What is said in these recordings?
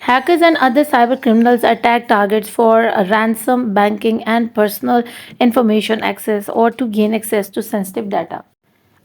Hackers and other cyber criminals attack targets for ransom, banking, and personal information access or to gain access to sensitive data.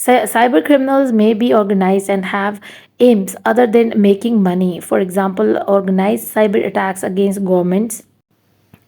Cyber criminals may be organized and have aims other than making money. For example, organized cyber attacks against governments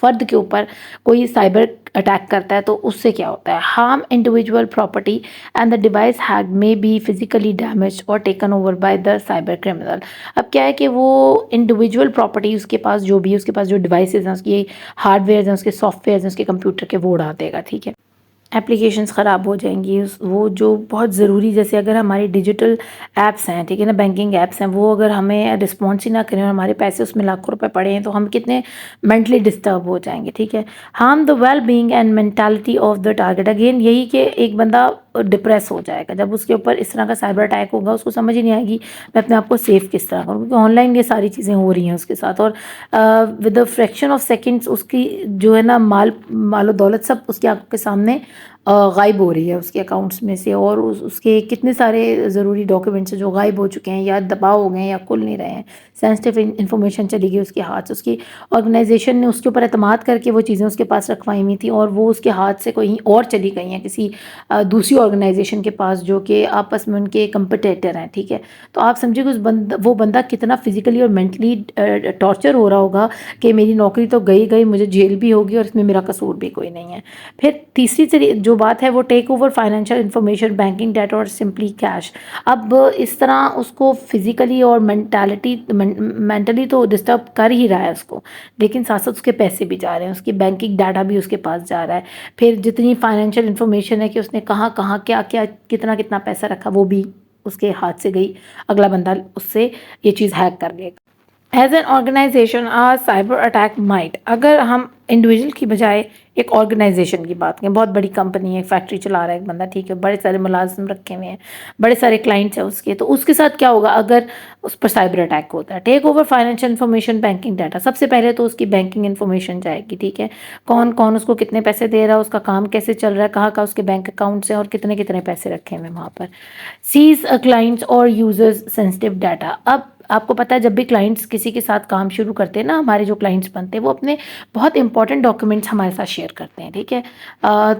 فرد کے اوپر کوئی cyber attack کرتا ہے تو اس سے کیا ہوتا ہے، harm individual property and the device head may be physically damage or taken over by the cyber criminal. اب کیا ہے کہ وہ انڈیویجول پراپرٹی اس کے پاس جو بھی ہے، اس کے پاس جو ڈیوائسز ہیں، اس کی ہارڈ ویئرز ہیں، اس کے سافٹ ویئرز ہیں، اس کے کمپیوٹر کے، وہ اڑا دے گا، ٹھیک ہے۔ اپلیکیشنز خراب ہو جائیں گی، وہ جو بہت ضروری، جیسے اگر ہماری ڈیجیٹل ایپس ہیں، ٹھیک ہے نا، بینکنگ ایپس ہیں، وہ اگر ہمیں رسپانس ہی نہ کریں اور ہمارے پیسے اس میں لاکھوں روپے پڑے ہیں تو ہم کتنے مینٹلی ڈسٹرب ہو جائیں گے، ٹھیک ہے۔ Harm the well being and mentality of the target, again یہی کہ ایک بندہ ڈپریس ہو جائے گا جب اس کے اوپر اس طرح کا سائبر اٹیک ہوگا، اس کو سمجھ ہی نہیں آئے گی میں اپنے آپ کو سیف کس طرح کروں، کیونکہ آن لائن یہ ساری چیزیں ہو رہی ہیں اس کے ساتھ، اور with a fraction of seconds اس کی جو ہے نا مال و دولت سب اس کی آنکھوں کے سامنے غائب ہو رہی ہے اس کے اکاؤنٹس میں سے، اور اس کے کتنے سارے ضروری ڈاکیومنٹس جو غائب ہو چکے ہیں یا دباؤ ہو گئے ہیں یا کھل نہیں رہے ہیں، سینسٹیو انفارمیشن چلی گئی اس کے ہاتھ سے، اس کی آرگنائزیشن نے اس کے اوپر اعتماد کر کے وہ چیزیں اس کے پاس رکھوائی ہوئی تھیں اور وہ اس کے ہاتھ سے کہیں اور چلی گئی ہیں کسی دوسری آرگنائزیشن کے پاس جو کہ آپس میں ان کے کمپٹیٹر ہیں، ٹھیک ہے۔ تو آپ سمجھے کہ وہ بندہ کتنا فزیکلی اور مینٹلی ٹارچر ہو رہا ہوگا کہ میری نوکری تو گئی مجھے جیل بھی ہوگی اور اس میں میرا قصور بھی کوئی نہیں ہے۔ پھر تیسری جو بات ہے وہ ٹیک over financial information, banking data اور سمپلی کیش۔ اب اس طرح اس کو فزیکلی اور مینٹلی تو ڈسٹرب کر ہی رہا ہے اس کو، لیکن ساتھ ساتھ اس کے پیسے بھی جا رہے ہیں، اس کی بینکنگ ڈاٹا بھی اس کے پاس جا رہا ہے، پھر جتنی فائنینشیل انفارمیشن ہے کہ اس نے کہاں کیا کتنا پیسہ رکھا وہ بھی اس کے ہاتھ سے گئی، اگلا بندہ اس سے یہ چیز ہیک کر لے گا۔ As an organization cyber attack might, اگر ہم انڈیویجول کی بجائے ایک آرگنائزیشن کی بات کریں، بہت بڑی کمپنی ہے، فیکٹری چلا رہا ہے ایک بندہ، ٹھیک ہے، بڑے سارے ملازم رکھے ہوئے ہیں، بڑے سارے کلائنٹس ہیں اس کے، تو اس کے ساتھ کیا ہوگا اگر اس پر سائبر اٹیک ہوتا ہے؟ Take over financial information, banking data, سب سے پہلے تو اس کی بینکنگ انفارمیشن جائے گی، ٹھیک ہے، کون اس کو کتنے پیسے دے رہا ہے، اس کا کام کیسے چل رہا ہے، کہاں اس کے بینک اکاؤنٹس ہیں اور کتنے پیسے رکھے ہوئے وہاں پر۔ سیز کلائنٹس اور یوزرز سینسٹیو ڈاٹا، اب آپ کو پتہ ہے جب بھی کلائنٹس کسی کے ساتھ کام شروع کرتے ہیں نا، ہمارے جو کلائنٹس بنتے ہیں وہ اپنے بہت امپورٹنٹ ڈاکیومنٹس ہمارے ساتھ شیئر کرتے ہیں، ٹھیک ہے،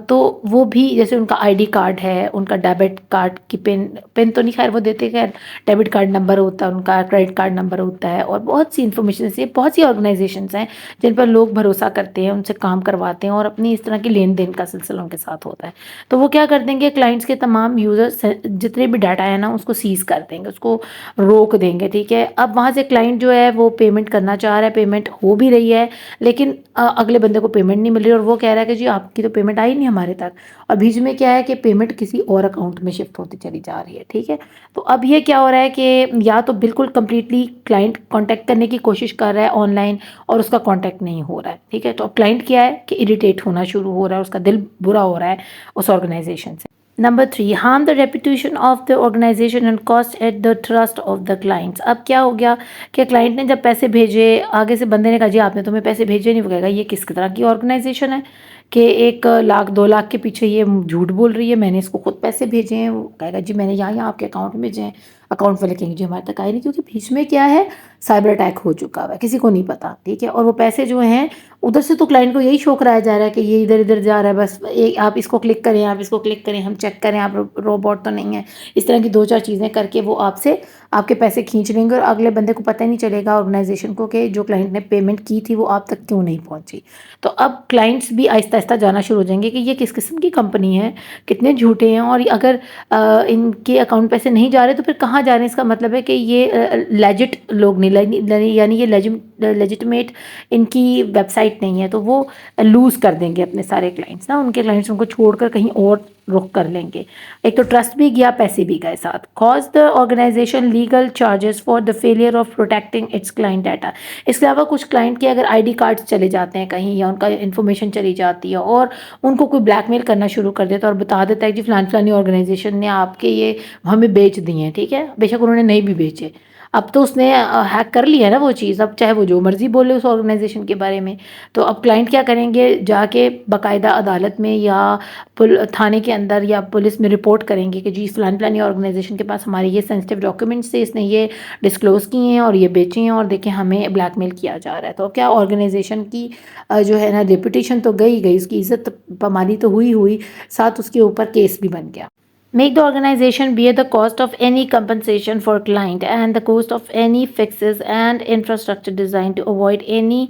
تو وہ بھی جیسے ان کا آئی ڈی کارڈ ہے، ان کا ڈیبٹ کارڈ کی پن تو نہیں خیر وہ دیتے، خیر ڈیبٹ کارڈ نمبر ہوتا ہے ان کا، کریڈٹ کارڈ نمبر ہوتا ہے، اور بہت سی انفارمیشن سے بہت سی آرگنائزیشنس ہیں جن پر لوگ بھروسہ کرتے ہیں، ان سے کام کرواتے ہیں اور اپنی اس طرح کی لین دین کا سلسلہ ان کے ساتھ ہوتا ہے۔ تو وہ کیا کر دیں گے، کلائنٹس کے تمام یوزر جتنے بھی ڈاٹا ہے نا اس کو سیز کر دیں گے، اس کو روک دیں گے، ٹھیک ہے۔ اب وہاں سے کلائنٹ جو ہے وہ پیمنٹ کرنا چاہ رہا ہے، پیمنٹ ہو بھی رہی ہے، لیکن اگلے بندے کو پیمنٹ نہیں مل رہی اور وہ کہہ رہا ہے کہ جی آپ کی تو پیمنٹ آئی نہیں ہمارے تک، اور بیچ میں کیا ہے کہ پیمنٹ کسی اور اکاؤنٹ میں شفٹ ہوتی چلی جا رہی ہے، ٹھیک ہے۔ تو اب یہ کیا ہو رہا ہے کہ یا تو بالکل کمپلیٹلی کلائنٹ کانٹیکٹ کرنے کی کوشش کر رہا ہے آن لائن اور اس کا کانٹیکٹ نہیں ہو رہا ہے، ٹھیک ہے، تو اب کلائنٹ کیا ہے کہ اریٹیٹ ہونا شروع ہو رہا ہے، اس کا دل برا ہو رہا ہے اس آرگنائزیشن سے۔ Number 3، harm the reputation of the organisation and cost at the trust of the clients. اب کیا ہو گیا کہ کلائنٹ نے جب پیسے بھیجے، آگے سے بندے نے کہا جی آپ نے تمہیں پیسے بھیجے نہیں، وہ کہے گا یہ کس طرح کی آرگنائزیشن ہے کہ 1 لاکھ 2 لاکھ کے پیچھے یہ جھوٹ بول رہی ہے، میں نے اس کو خود پیسے بھیجے ہیں، وہ کہے گا جی میں نے یہاں آپ کے اکاؤنٹ میں بھیجے ہیں، اکاؤنٹ والے کہیں گے جی ہمارے تک آئے نہیں، کیونکہ بیچ میں کیا ہے سائبر اٹیک ہو چکا ہوا ہے، کسی کو نہیں پتا، ٹھیک ہے، اور وہ پیسے جو ہیں ادھر سے تو کلائنٹ کو یہی شو کرایا جا رہا ہے کہ یہ ادھر جا رہا ہے، بس آپ اس کو کلک کریں، آپ اس کو کلک کریں، ہم چیک کریں آپ روبوٹ تو نہیں ہے، اس طرح کی 2 4 چیزیں کر کے وہ آپ سے آپ کے پیسے کھینچ لیں گے اور اگلے بندے کو پتہ نہیں چلے گا آرگنائزیشن کو کہ جو کلائنٹ نے پیمنٹ کی تھی وہ آپ تک کیوں نہیں پہنچی۔ تو اب کلائنٹس بھی آہستہ آہستہ جانا شروع ہو جائیں گے کہ یہ کس قسم کی کمپنی ہے، کتنے جھوٹے ہیں، اور اگر ان کے اکاؤنٹ پیسے نہیں جا رہے تو پھر کہاں جا رہے ہیں، اس کا مطلب ہے کہ یہ لیجٹ لوگ نہیں، یعنی یہ لیجٹمیٹ ان کی ویب سائٹ نہیں ہے، تو وہ لوز کر دیں گے اپنے سارے کلائنٹس نا، ان کے کلائنٹس ان کو چھوڑ کر کہیں اور رخ کر لیں گے، ایک تو ٹرسٹ بھی گیا، پیسے بھی گئے ساتھ۔ Cause the organization legal charges for the failure of protecting its client data. اس کے علاوہ کچھ کلائنٹ کے اگر آئی ڈی کارڈز چلے جاتے ہیں کہیں یا ان کا انفارمیشن چلی جاتی ہے اور ان کو کوئی بلیک میل کرنا شروع کر دیتا ہے اور بتا دیتا ہے جی فلانی آرگنائزیشن نے آپ کے یہ ہمیں بیچ دیے ہیں، ٹھیک ہے، بے شک انہوں نے نہیں بھی بیچے، اب تو اس نے ہیک کر لیا ہے نا وہ چیز، اب چاہے وہ جو مرضی بولے اس آرگنائزیشن کے بارے میں، تو اب کلائنٹ کیا کریں گے، جا کے باقاعدہ عدالت میں یا تھانے کے اندر یا پولیس میں رپورٹ کریں گے کہ جی فلانی آرگنائزیشن کے پاس ہمارے یہ سینسٹیو ڈاکیومنٹس تھے، اس نے یہ ڈسکلوز کیے ہیں اور یہ بیچے ہیں اور دیکھیں ہمیں بلیک میل کیا جا رہا ہے۔ تو کیا آرگنائزیشن کی جو ہے نا ریپوٹیشن تو گئی، اس کی عزت پامالی تو ہوئی، ساتھ اس کے اوپر کیس بھی بن گیا۔ Make the organization bear the cost of any compensation for client and the cost of any fixes and infrastructure design to avoid any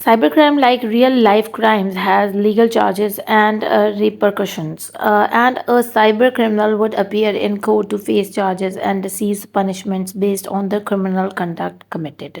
Cybercrime, like real life crimes, has legal charges and repercussions. And a cyber criminal would appear in court to face charges and receive punishments based on the criminal conduct committed.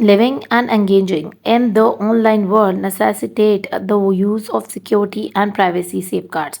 living and engaging in the online world necessitate the use of security and privacy safeguards.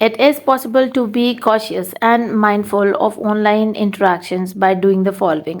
It is possible to be cautious and mindful of online interactions by doing the following.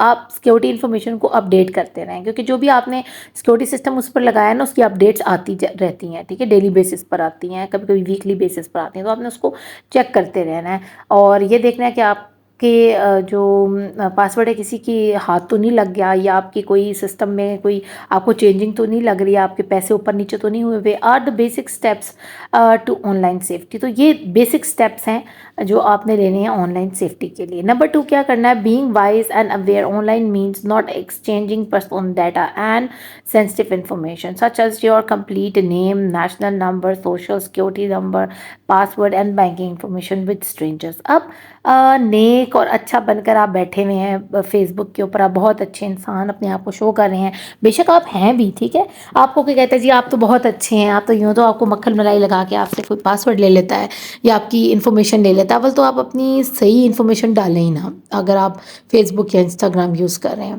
آپ security information کو update کرتے رہیں، کیونکہ جو بھی آپ نے security system اس پر لگایا ہے نا، اس کی اپڈیٹس آتی رہتی ہیں، ٹھیک ہے، ڈیلی بیسس پر آتی ہیں، کبھی کبھی ویکلی بیسس پر آتی ہیں، تو آپ نے اس کو چیک کرتے رہنا ہے اور یہ دیکھنا ہے کہ آپ کہ جو پاسورڈ ہے کسی کی ہاتھ تو نہیں لگ گیا، یا آپ کی کوئی سسٹم میں کوئی آپ کو چینجنگ تو نہیں لگ رہی ہے، آپ کے پیسے اوپر نیچے تو نہیں ہوئے ہوئے. Are the basic steps to online safety. تو یہ بیسک اسٹیپس ہیں جو آپ نے لینے ہیں آن لائن سیفٹی کے لیے. نمبر 2 کیا کرنا ہے؟ Being wise and aware. On line means not exchanging personal data and sensitive information such as your complete name, national number, social security number, password and banking information with strangers. اب نیک اور اچھا بن کر آپ بیٹھے ہوئے ہیں فیس بک کے اوپر، آپ بہت اچھے انسان اپنے آپ کو شو کر رہے ہیں، بے شک آپ ہیں بھی، ٹھیک ہے، آپ کو کوئی کہتا ہے جی آپ تو بہت اچھے ہیں، آپ تو یوں، تو آپ کو مکھن ملائی لگا کے آپ سے کوئی پاسورڈ لے لیتا ہے یا آپ کی انفارمیشن لے لیتا ہے. اول تو آپ اپنی صحیح انفارمیشن ڈالیں ہی نا اگر آپ فیس بک یا انسٹاگرام یوز کر رہے ہیں.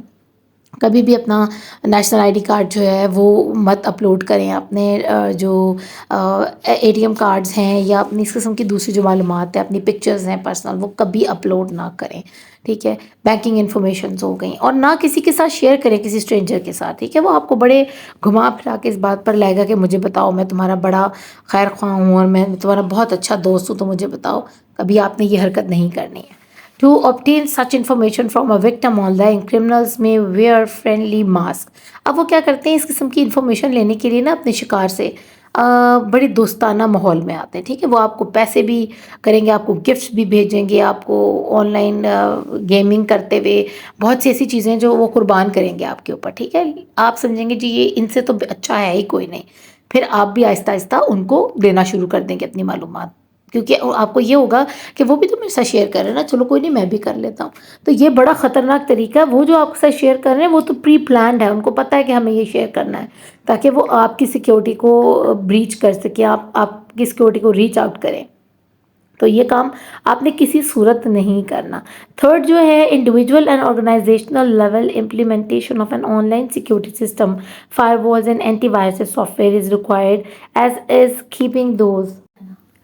کبھی بھی اپنا نیشنل آئی ڈی کارڈ جو ہے وہ مت اپلوڈ کریں، اپنے جو اے ٹی ایم کارڈز ہیں یا اپنی اس قسم کی دوسری جو معلومات ہیں، اپنی پکچرز ہیں پرسنل، وہ کبھی اپلوڈ نہ کریں، ٹھیک ہے. بینکنگ انفارمیشنز ہو گئیں، اور نہ کسی کے ساتھ شیئر کریں، کسی اسٹرینجر کے ساتھ، ٹھیک ہے. وہ آپ کو بڑے گھما پھرا کے اس بات پر لائے گا کہ مجھے بتاؤ، میں تمہارا بڑا خیر خواہ ہوں اور میں تمہارا بہت اچھا دوست ہوں، تو مجھے بتاؤ. کبھی آپ نے یہ حرکت نہیں کرنی ہے. To obtain such information from a victim online, criminals may wear friendly mask. اب وہ کیا کرتے ہیں اس قسم کی انفارمیشن لینے کے لیے نا اپنے شکار سے بڑی دوستانہ ماحول میں آتے ہیں، ٹھیک ہے. وہ آپ کو پیسے بھی کریں گے، آپ کو گفٹس بھی بھیجیں گے، آپ کو آن لائن گیمنگ کرتے ہوئے بہت سی ایسی چیزیں جو وہ قربان کریں گے آپ کے اوپر، ٹھیک ہے. آپ سمجھیں گے جی یہ ان سے تو اچھا ہے ہی کوئی نہیں، پھر آپ بھی آہستہ آہستہ ان کو دینا شروع کر دیں گے اپنی معلومات، کیونکہ آپ کو یہ ہوگا کہ وہ بھی تو میرے ساتھ شیئر کر رہے ہیں نا، چلو کوئی نہیں میں بھی کر لیتا ہوں. تو یہ بڑا خطرناک طریقہ ہے. وہ جو آپ کے ساتھ شیئر کر رہے ہیں وہ تو پری پلانڈ ہے، ان کو پتہ ہے کہ ہمیں یہ شیئر کرنا ہے تاکہ وہ آپ کی سیکیورٹی کو بریچ کر سکیں، آپ کی سیکیورٹی کو ریچ آؤٹ کریں. تو یہ کام آپ نے کسی صورت نہیں کرنا. تھرڈ جو ہے individual and organisational level implementation of an online security system, firewalls and antivirus software is required as is keeping those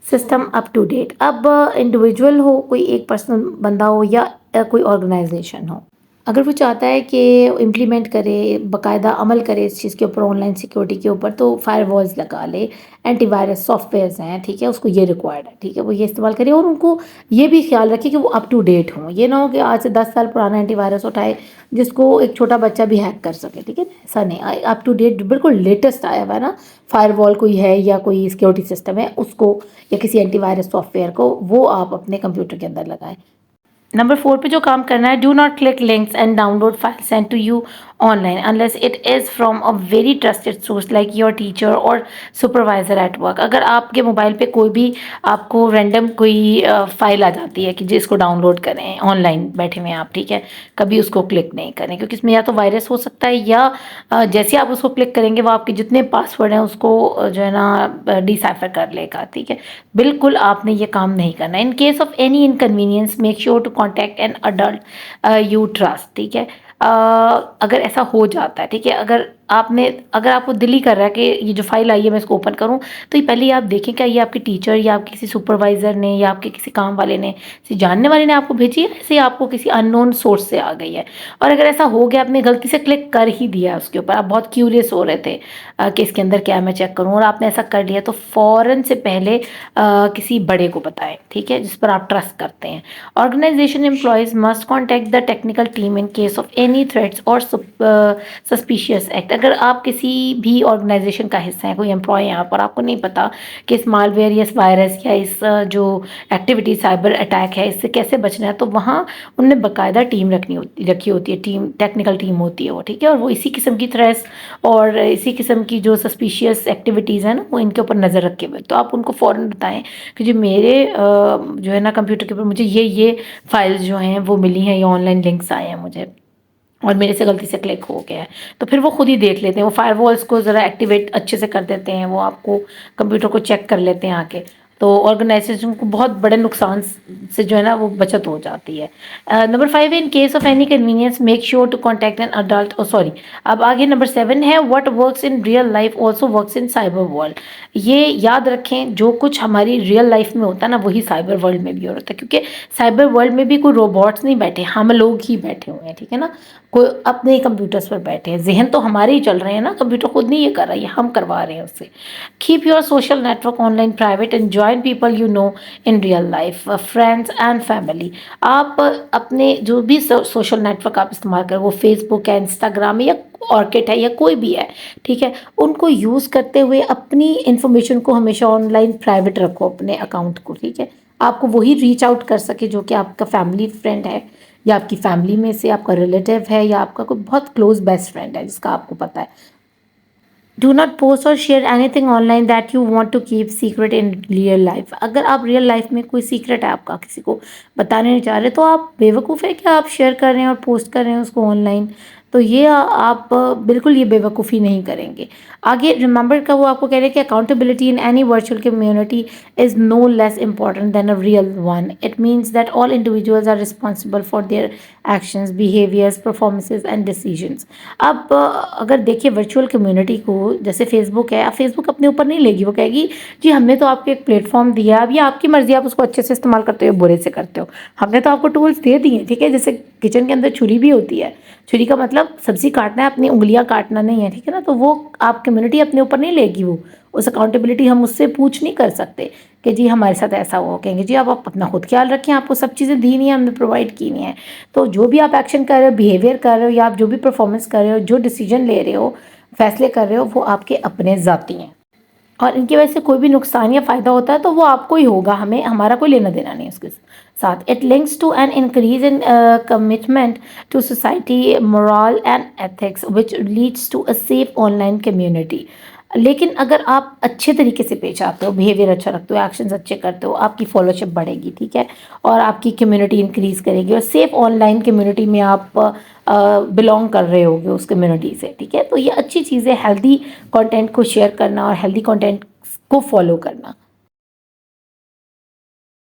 system up to date. اب انڈیویجول ہو، کوئی ایک پرسنل بندہ ہو یا کوئی organization ہو، اگر وہ چاہتا ہے کہ امپلیمنٹ کرے، باقاعدہ عمل کرے اس چیز کے اوپر، آن لائن سیکیورٹی کے اوپر، تو فائر والز لگا لے، اینٹی وائرس سافٹ ویئرز ہیں، ٹھیک ہے، اس کو یہ ریکوائرڈ ہے، ٹھیک ہے، وہ یہ استعمال کرے. اور ان کو یہ بھی خیال رکھے کہ وہ اپ ٹو ڈیٹ ہوں. یہ نہ ہو کہ آج سے 10 سال پرانا اینٹی وائرس اٹھائے جس کو ایک چھوٹا بچہ بھی ہیک کر سکے، ٹھیک ہے. ایسا نہیں، اپ ٹو ڈیٹ بالکل لیٹسٹ آیا ہوا ہے نا، فائر وال کوئی ہے یا کوئی سیکیورٹی سسٹم ہے اس کو، یا کسی اینٹی وائرس سافٹ ویئر کو، وہ آپ اپنے کمپیوٹر کے اندر لگائیں. نمبر 4 پہ جو کام کرنا ہے، do not click links and download file send to you online unless it is from a very trusted source like your teacher or supervisor at work. اگر آپ کے موبائل پہ کوئی بھی آپ کو رینڈم کوئی فائل آ جاتی ہے کہ جس کو ڈاؤن لوڈ کریں، آن لائن بیٹھے ہوئے ہیں آپ، ٹھیک ہے، کبھی اس کو کلک نہیں کریں، کیونکہ اس میں یا تو وائرس ہو سکتا ہے یا جیسے آپ اس کو کلک کریں گے وہ آپ کے جتنے پاسورڈ ہیں اس کو جو ہے نا ڈی سائفر کر لے گا، ٹھیک ہے. بالکل آپ نے یہ کام نہیں کرنا. In case of any inconvenience make sure to contact an adult you trust, ٹھیک ہے. اگر ایسا ہو جاتا ہے، ٹھیک ہے، اگر آپ کو دل ہی کر رہا ہے کہ یہ جو فائل آئی ہے میں اس کو اوپن کروں، تو یہ پہلے ہی آپ دیکھیں کیا یہ آپ کے ٹیچر یا آپ کے کسی سپروائزر نے یا آپ کے کسی کام والے نے، کسی جاننے والے نے آپ کو بھیجی ہے، ایسے آپ کو کسی ان نون سورس سے آ گئی ہے. اور اگر ایسا ہو گیا آپ نے غلطی سے کلک کر ہی دیا اس کے اوپر، آپ بہت کیوریس ہو رہے تھے کہ اس کے اندر کیا ہے میں چیک کروں، اور آپ نے ایسا کر لیا، تو فوراً سے پہلے کسی بڑے کو بتائیں، ٹھیک ہے، جس پر آپ ٹرسٹ کرتے ہیں. Organisation employees must contact the technical team in case of any threats or suspicious act. اگر آپ کسی بھی آرگنائزیشن کا حصہ ہیں، کوئی امپلائی ہیں آپ، اور آپ کو نہیں پتا کہ اس مال ویئر یا اس وائرس یا اس جو ایکٹیویٹی سائبر اٹیک ہے اس سے کیسے بچنا ہے، تو وہاں انہوں نے باقاعدہ ٹیم رکھی ہوتی ہے، ٹیم ٹیکنیکل ٹیم ہوتی ہے وہ، ٹھیک ہے. اور وہ اسی قسم کی تھریٹس اور اسی قسم کی جو سسپیشیس ایکٹیویٹیز ہیں نا وہ ان کے اوپر نظر رکھے ہوئے، تو آپ ان کو فوراً بتائیں کہ جو میرے جو ہے نا کمپیوٹر کے اوپر مجھے یہ فائلز جو ہیں وہ ملی ہیں، یہ آن لائن لنکس آئے ہیں مجھے اور میرے سے غلطی سے کلک ہو گیا ہے. تو پھر وہ خود ہی دیکھ لیتے ہیں، وہ فائر والس کو ذرا ایکٹیویٹ اچھے سے کر دیتے ہیں، وہ آپ کو کمپیوٹر کو چیک کر لیتے ہیں آ کے. تو آرگنائزیشن کو بہت بڑے نقصان سے جو ہے نا وہ بچت ہو جاتی ہے. نمبر 5 ہے in case of any convenience make sure to contact an adult. Sorry اب آگے نمبر 7 ہے what works in real life also works in cyber world. یہ یاد رکھیں جو کچھ ہماری ریئل لائف میں ہوتا ہے نا وہی سائبر ورلڈ میں بھی ہوتا ہے, کیونکہ سائبر ورلڈ میں بھی کوئی روبوٹس نہیں بیٹھے, ہم لوگ ہی بیٹھے ہوئے ہیں, ٹھیک ہے نا. کوئی اپنے کمپیوٹرس پر بیٹھے ہیں, ذہن تو ہمارے ہی چل رہے ہیں نا, کمپیوٹر خود نہیں یہ کر رہا ہے, یہ ہم کروا رہے ہیں اس سے. Keep your social network online private and join people you know in real life, friends and family. آپ اپنے جو بھی سوشل نیٹورک آپ استعمال کریں, وہ فیس بک ہے, انسٹاگرام ہے, یا آرکٹ ہے, یا کوئی بھی ہے, ٹھیک ہے, ان کو یوز کرتے ہوئے اپنی انفارمیشن کو ہمیشہ آن لائن پرائیویٹ رکھو اپنے اکاؤنٹ کو, ٹھیک ہے. آپ کو وہی ریچ آؤٹ کر سکے جو کہ آپ کا فیملی فرینڈ ہے, یا آپ کی فیملی میں سے آپ کا ریلیٹیو ہے, یا آپ کا کوئی بہت کلوز بیسٹ فرینڈ ہے جس کا آپ کو پتہ ہے. Do not post or share anything online that you want to keep secret in real life. اگر آپ ریئل لائف میں کوئی سیکرٹ ہے آپ کا, کسی کو بتانے نہیں چاہ رہے, تو آپ بیوقوف ہے کہ آپ شیئر کر رہے ہیں اور پوسٹ کر رہے ہیں اس کو آن لائن. تو یہ آپ بالکل یہ بیوقوفی نہیں کریں گے. آگے ریممبر کا وہ آپ کو کہہ رہے ہیں کہ accountability in any virtual community is no less important than a real one. It means that all individuals are responsible for their actions, behaviours, performances and decisions. اب اگر دیکھیے ورچوئل کمیونٹی کو, جیسے فیس بک ہے, اب فیس بک اپنے اوپر نہیں لے گی, وہ کہے گی جی ہم نے تو آپ کو ایک پلیٹ فارم دیا, اب یہ آپ کی مرضی, آپ اس کو اچھے سے استعمال کرتے ہو برے سے کرتے ہو, ہم نے تو آپ کو ٹولس دے دیے, ٹھیک ہے. جیسے کچن کے اندر چھری بھی ہوتی ہے, چھری کا مطلب سبزی کاٹنا ہے, اپنی انگلیاں کاٹنا نہیں ہے, ٹھیک ہے نا. تو وہ آپ کمیونٹی اپنے اوپر نہیں لے گی, وہ اس اکاؤنٹیبلٹی ہم اس سے پوچھ نہیں کر سکتے کہ جی ہمارے ساتھ ایسا ہو, کہیں گے جی آپ اپنا خود خیال رکھیں, آپ کو سب چیزیں دی نہیں ہیں, ہم نے پرووائڈ کی نہیں ہیں. تو جو بھی آپ ایکشن کر رہے ہو, بیہیویئر کر رہے ہو, یا آپ جو بھی پرفارمنس کر رہے ہو, جو ڈیسیجن لے رہے ہو, فیصلے کر رہے ہو, وہ آپ کے اپنے ذاتی ہیں, اور ان کی وجہ سے کوئی بھی نقصان یا فائدہ ہوتا ہے تو وہ آپ کو ہی ہوگا, ہمیں ہمارا کوئی لینا دینا نہیں اس کے ساتھ. It links to an increase in commitment to society, moral and ethics which leads to a safe online community. لیکن اگر آپ اچھے طریقے سے پیش آتے ہو, بیہیویئر اچھا رکھتے ہو, ایکشنز اچھے کرتے ہو, آپ کی فالوشپ بڑھے گی, ٹھیک ہے, اور آپ کی کمیونٹی انکریز کرے گی, اور سیف آن لائن کمیونٹی میں آپ بلونگ کر رہے ہوگے اس کمیونٹی سے, ٹھیک ہے. تو یہ اچھی چیز ہے, ہیلدی کنٹینٹ کو شیئر کرنا اور ہیلدی کنٹینٹ کو فالو کرنا.